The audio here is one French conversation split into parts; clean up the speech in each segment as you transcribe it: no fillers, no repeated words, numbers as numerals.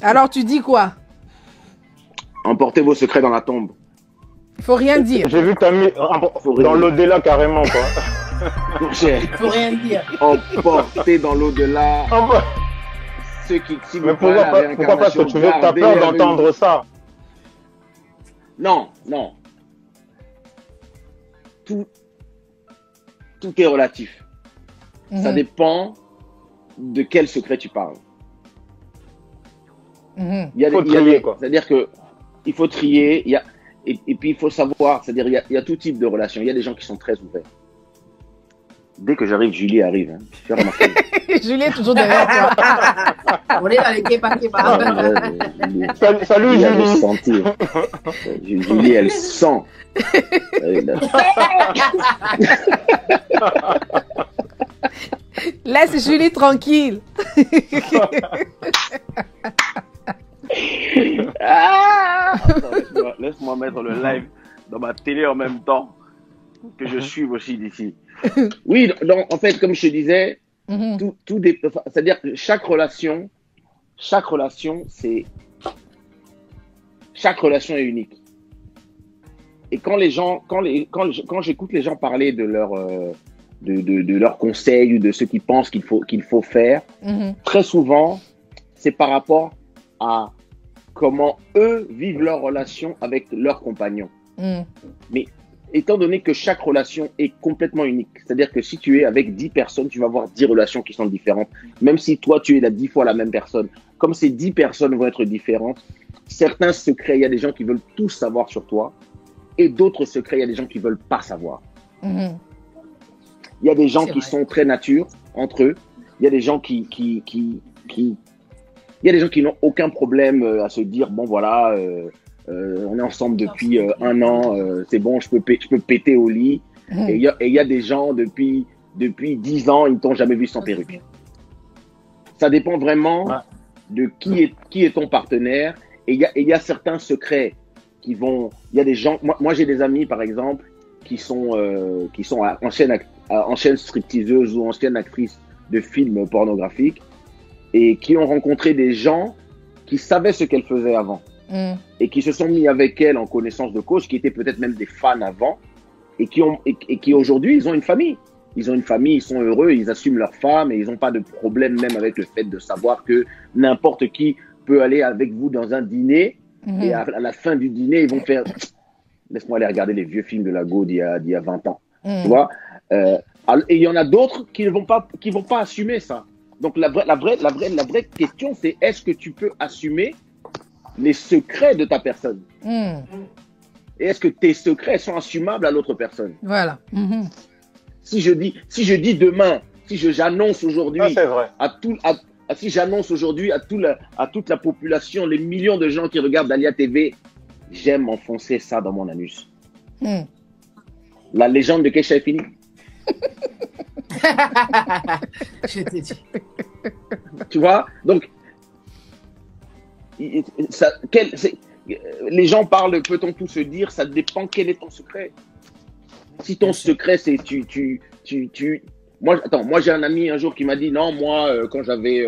Alors, tu dis quoi? Emportez vos secrets dans la tombe. Il faut rien dire. J'ai vu que t'as mis dans l'au-delà carrément, quoi. Mon cher, Il faut rien dire. emportez dans l'au-delà ceux qui, si vous Mais croyez à la pourquoi parce que réincarnation, tu as peur gardez-les avec d'entendre ça? Non, non. Tout est relatif. Ça dépend de quel secret tu parles. Il y a Faut trier, quoi. C'est-à-dire que il faut trier. Et puis il faut savoir. C'est-à-dire il y a tout type de relations. Il y a des gens qui sont très ouverts. Dès que j'arrive, Julie arrive. Hein. Tu fais remarquer. Julie est toujours derrière toi. On est dans les képa. Salut, Julie, elle le Julie. sentir. Julie, elle sent. Laisse Julie tranquille. Attends, laisse-moi mettre le live dans ma télé en même temps que je suive aussi d'ici. Oui, donc, en fait, comme je te disais, c'est-à-dire que chaque relation est unique. Et quand j'écoute les gens parler de leurs conseils ou de ce qu'ils pensent qu'il faut faire, très souvent, c'est par rapport à comment eux vivent leur relation avec leurs compagnons. Mais étant donné que chaque relation est complètement unique, c'est-à-dire que si tu es avec 10 personnes, tu vas avoir 10 relations qui sont différentes. Même si toi, tu es là 10 fois la même personne, comme ces 10 personnes vont être différentes, certains secrets, il y a des gens qui veulent tout savoir sur toi, et d'autres secrets, il y a des gens qui veulent pas savoir. Il y a des gens qui sont très nature entre eux. Il y a des gens il y a des gens qui n'ont aucun problème à se dire bon voilà, on est ensemble depuis 1 an, c'est bon, je peux péter au lit. Et il y a des gens depuis 10 ans, ils ne t'ont jamais vu sans perruque. Ça dépend vraiment de qui est ton partenaire. Et il y a certains secrets qui vont. Il y a des gens. Moi j'ai des amis par exemple qui sont anciennes stripteaseuses ou anciennes actrices de films pornographiques et qui ont rencontré des gens qui savaient ce qu'elles faisaient avant et qui se sont mis avec elles en connaissance de cause, qui étaient peut-être même des fans avant et qui aujourd'hui ils ont une famille. Ils ont une famille, ils sont heureux, ils assument leur femme et ils n'ont pas de problème même avec le fait de savoir que n'importe qui peut aller avec vous dans un dîner et à la fin du dîner ils vont faire laisse-moi aller regarder les vieux films de la Go d'il y a 20 ans. Tu vois, et il y en a d'autres qui vont pas assumer ça. Donc la vraie question c'est est-ce que tu peux assumer les secrets de ta personne et est-ce que tes secrets sont assumables à l'autre personne. Voilà. Si je dis demain, si j'annonce aujourd'hui si j'annonce aujourd'hui à toute la population, les millions de gens qui regardent Dalia TV, j'aime enfoncer ça dans mon anus. La légende de Kesha est finie. Je t'ai dit. Tu vois, donc les gens parlent, peut-on tout se dire, ça dépend quel est ton secret. Si ton secret c'est moi j'ai un ami un jour qui m'a dit non, moi quand j'avais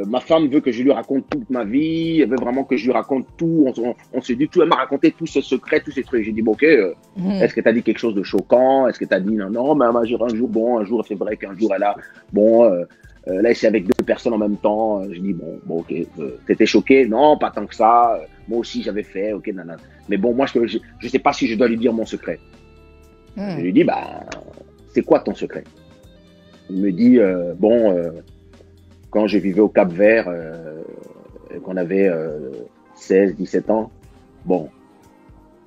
ma femme veut que je lui raconte toute ma vie, elle veut vraiment que je lui raconte tout, on se dit tout, elle m'a raconté tous ses secrets, tous ces trucs. J'ai dit bon, ok, est-ce que tu as dit quelque chose de choquant, est-ce que tu as dit non, mais un jour c'est vrai qu'un jour elle a là c'est avec 2 personnes en même temps. Je dis bon ok, t'étais choqué? Non, pas tant que ça, moi aussi j'avais fait, ok, nanana. Mais bon, moi je sais pas si je dois lui dire mon secret. Je lui dis bah c'est quoi ton secret? Il me dit quand je vivais au Cap-Vert, qu'on avait 16, 17 ans, bon,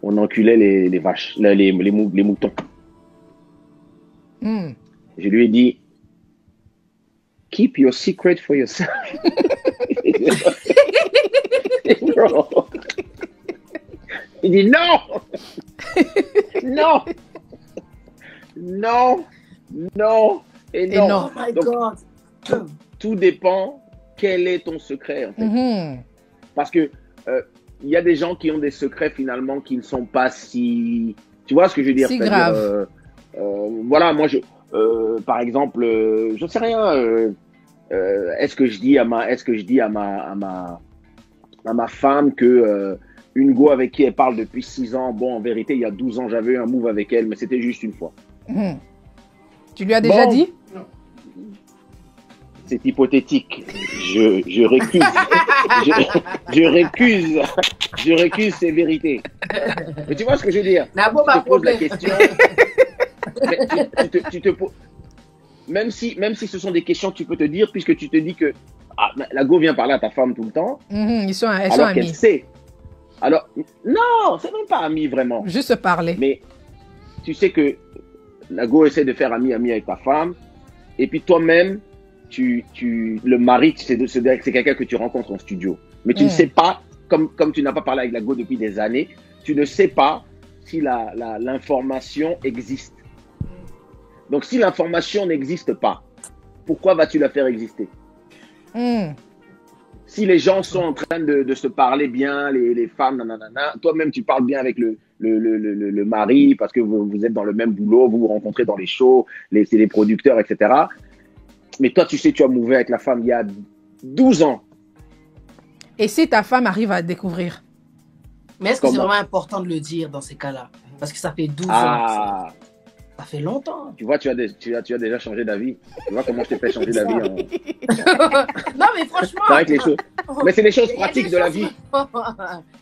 on enculait les vaches, les moutons. Je lui ai dit, keep your secret for yourself. Il dit non, non, non, non et non. Oh my God. Tout dépend quel est ton secret en fait. Parce que il y a des gens qui ont des secrets finalement qui ne sont pas si, tu vois ce que je veux dire, si grave. Voilà, moi par exemple, je sais rien, est-ce que je dis à ma femme que une go avec qui elle parle depuis 6 ans, bon, en vérité, il y a 12 ans, j'avais eu un move avec elle, mais c'était juste une fois. Tu lui as déjà dit? C'est hypothétique. Je récuse. Je récuse ces vérités. Mais tu vois ce que je veux dire? Nabo, Tu te poses la problème. question. Mais tu te poses. Même si ce sont des questions que tu peux te dire, puisque tu te dis que la go vient parler à ta femme tout le temps, Elles sont alors qu'elle amies. sait. Alors, non, c'est même pas ami vraiment. Juste parler. Mais tu sais que la go essaie de faire ami avec ta femme, et puis toi-même, le mari, c'est quelqu'un que tu rencontres en studio. Mais tu ne sais pas, comme tu n'as pas parlé avec la go depuis des années, tu ne sais pas si l'information existe. Donc, si l'information n'existe pas, pourquoi vas-tu la faire exister? Si les gens sont en train de se parler bien, les femmes, nanana, toi-même tu parles bien avec le mari parce que vous êtes dans le même boulot, vous vous rencontrez dans les shows, c'est les producteurs, etc. Mais toi, tu sais, tu as mouvé avec la femme il y a 12 ans. Et si ta femme arrive à découvrir? Mais est-ce que c'est Comment? vraiment important de le dire dans ces cas-là? Parce que ça fait 12 ans. Ah, Ça fait longtemps. tu vois, tu as déjà changé d'avis. Tu vois comment je t'ai fait changer d'avis. Non, mais franchement. C'est vrai que les choses. Mais c'est les choses Il y a pratiques des de la choses- vie.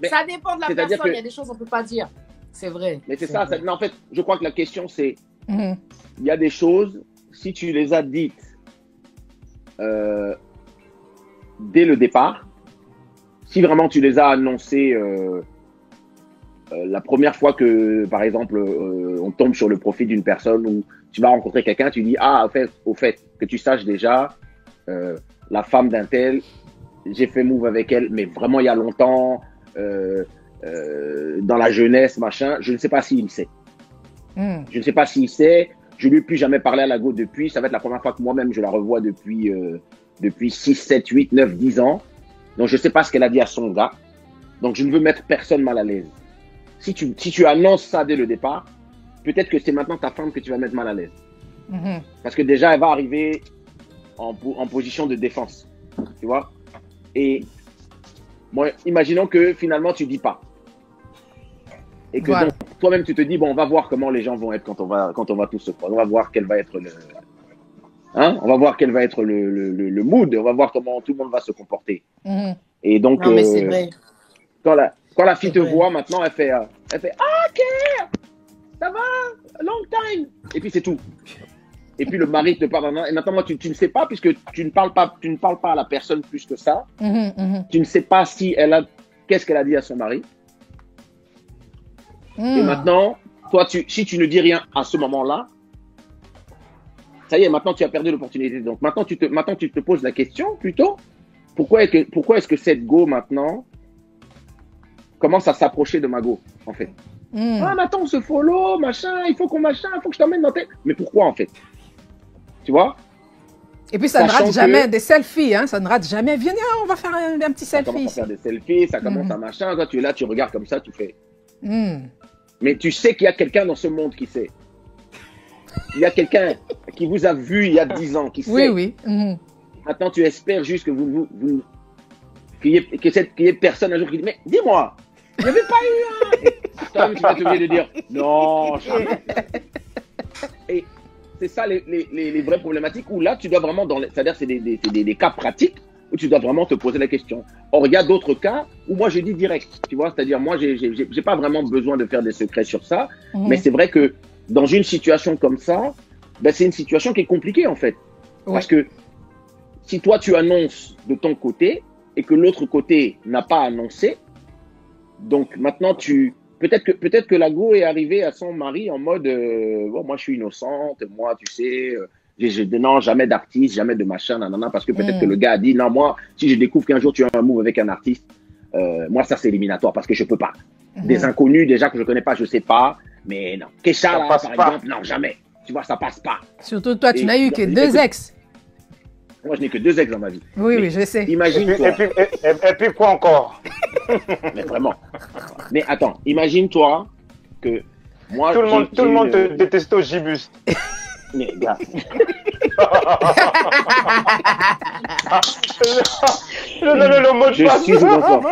Mais Ça dépend de la c'est-à-dire personne. que- Il y a des choses qu'on ne peut pas dire. C'est vrai. Mais c'est ça. vrai. Non, en fait, je crois que la question, c'est Mhm. il y a des choses, si tu les as dites dès le départ, si vraiment tu les as annoncées la première fois que, par exemple, on tombe sur le profil d'une personne ou tu vas rencontrer quelqu'un, tu dis, au fait, que tu saches déjà, la femme d'un tel, j'ai fait move avec elle, mais vraiment il y a longtemps, dans la jeunesse, machin, je ne sais pas s'il sait. Je ne sais pas s'il sait. Je lui ai plus jamais parlé à la go depuis. Ça va être la première fois que moi-même je la revois depuis 6, 7, 8, 9, 10 ans. Donc je ne sais pas ce qu'elle a dit à son gars. Donc je ne veux mettre personne mal à l'aise. Si tu annonces ça dès le départ, peut-être que c'est maintenant ta femme que tu vas mettre mal à l'aise. Parce que déjà elle va arriver en position de défense. Tu vois? Et moi, imaginons que finalement tu dis pas. Et que Voilà. donc, toi-même, tu te dis, bon, on va voir comment les gens vont être quand on va tous se croiser. On va voir quel va être on va voir quel va être le mood. On va voir comment tout le monde va se comporter. Et donc, Non, mais c'est vrai. quand la fille C'est te vrai. voit maintenant, elle fait, ok, ça va, long time. Et puis c'est tout. Et puis le mari te parle. Et maintenant, moi, tu ne sais pas, puisque tu ne parles pas à la personne plus que ça. Tu ne sais pas qu'est-ce qu'elle a dit à son mari. Et maintenant, toi, si tu ne dis rien à ce moment-là, ça y est, maintenant tu as perdu l'opportunité. Donc maintenant tu te poses la question plutôt, pourquoi est-ce que cette go maintenant commence à s'approcher de ma go, en fait? Ah, mais attends, on se follow, machin, il faut que je t'emmène dans tes... Mais pourquoi, en fait? Tu vois? Et puis ça ne Sachant rate jamais des selfies, hein, ça ne rate jamais. Viens, on va faire un petit Ça selfie commence à ici. faire des selfies, ça commence à machin, toi tu es là, tu regardes comme ça, tu fais... Mm. Mais tu sais qu'il y a quelqu'un dans ce monde qui sait. Il y a quelqu'un qui vous a vu il y a 10 ans, qui sait. Oui, oui. Mhm. Maintenant, tu espères juste que qu'il y ait personne un jour qui dit, mais dis-moi, il n'y avait pas eu un... Et toi-même, tu vas te obligé de dire, non, jamais. Et c'est ça les vraies problématiques où là, tu dois vraiment, c'est-à-dire c'est des cas pratiques où tu dois vraiment te poser la question. Or, il y a d'autres cas où moi, je dis direct, tu vois, c'est-à-dire moi, j'ai pas vraiment besoin de faire des secrets sur ça, mais c'est vrai que dans une situation comme ça, ben, c'est une situation qui est compliquée, en fait. Oui. Parce que si toi, tu annonces de ton côté et que l'autre côté n'a pas annoncé, donc maintenant, peut-être que la go est arrivée à son mari en mode bon, moi, je suis innocente, moi, tu sais, non, jamais d'artiste, jamais de machin, nanana, parce que peut-être que le gars a dit, non, moi, si je découvre qu'un jour tu as un move avec un artiste, moi, ça, c'est éliminatoire parce que je peux pas. Des inconnus, déjà, que je connais pas, je sais pas, mais non. Kesha, Ça là, passe par pas. exemple, non, jamais. Tu vois, ça passe pas. Surtout toi, tu Et- n'as eu que et- 2 ex. Moi, je n'ai que 2 ex dans ma vie. Oui, Mais oui, je sais. Et Imagine-toi. puis quoi encore? Mais vraiment. Mais attends, imagine-toi que moi. Tout le monde j'ai te déteste au Gibus. Mais gars, Le mot de je passe. suis tout enfant.